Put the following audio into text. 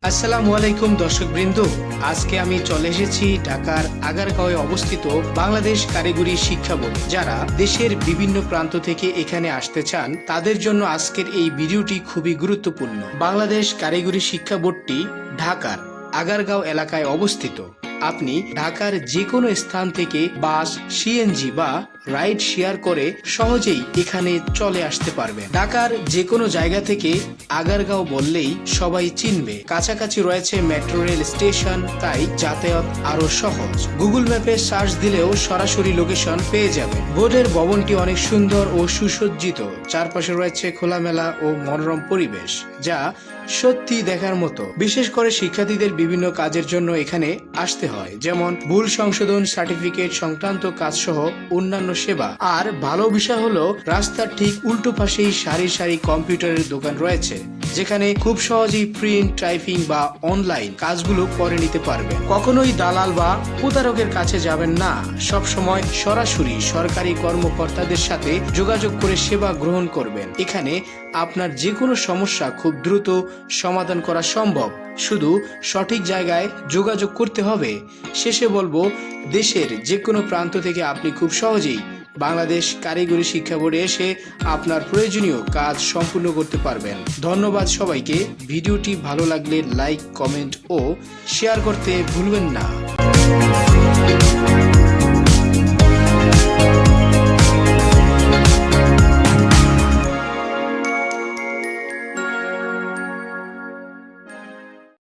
আসসালামু আলাইকুম দর্শকবৃন্দ, আজকে আমি চলে এসেছি ঢাকার আগারগাঁওয়ে অবস্থিত বাংলাদেশ কারিগরি শিক্ষা বোর্ড। যারা দেশের বিভিন্ন প্রান্ত থেকে এখানে আসতে চান তাদের জন্য আজকের এই ভিডিওটি খুবই গুরুত্বপূর্ণ। বাংলাদেশ কারিগরি শিক্ষা বোর্ডটি ঢাকার আগারগাঁও এলাকায় অবস্থিত। আপনি ঢাকার যে কোনো স্থান থেকে বাস, সিএনজি বা রাইড শেয়ার করে সহজেই এখানে চলে আসতে পারবেন। ঢাকার যে কোনো জায়গা থেকে আগারগাঁও বললেই সবাই চিনবে। কাছাকাছি রয়েছে মেট্রো রেল স্টেশন, তাই যাতায়াত আরো সহজ। গুগল ম্যাপে সার্চ দিলেও সরাসরি লোকেশন পেয়ে যাবেন। বোর্ডের ভবনটি অনেক সুন্দর ও সুসজ্জিত। চারপাশে রয়েছে খোলামেলা ও মনোরম পরিবেশ, যা সত্যি দেখার মতো। বিশেষ করে শিক্ষার্থীদের বিভিন্ন কাজের জন্য এখানে আসতে হয়, যেমন ভুল সংশোধন, সার্টিফিকেট সংক্রান্ত কাজ সহ অন্যান্য সেবা। আর ভালো বিষয় হলো রাস্তার ঠিক উল্টো পাশেই সারি সারি কম্পিউটারের দোকান রয়েছে, যেখানে খুব সহজেই প্রিন্ট, টাইপিং বা অনলাইন কাজগুলো করে নিতে পারবেন। কখনোই দালাল বা প্রতারকের কাছে যাবেন না। সব সময় সরাসরি সরকারি কর্মকর্তাদের সাথে যোগাযোগ করে সেবা গ্রহণ করবেন। এখানে আপনার যে কোনো সমস্যা খুব দ্রুত সমাধান করা সম্ভব, শুধু সঠিক জায়গায় যোগাযোগ করতে হবে। শেষে বলবো, দেশের যে কোনো প্রান্ত থেকে আপনি খুব সহজেই বাংলাদেশ কারিগরি শিক্ষা বোর্ডে এসে আপনার প্রয়োজনীয় কাজ সম্পূর্ণ করতে পারবেন। ধন্যবাদ সবাইকে। ভিডিওটি ভালো লাগলে লাইক, কমেন্ট ও শেয়ার করতে ভুলবেন না।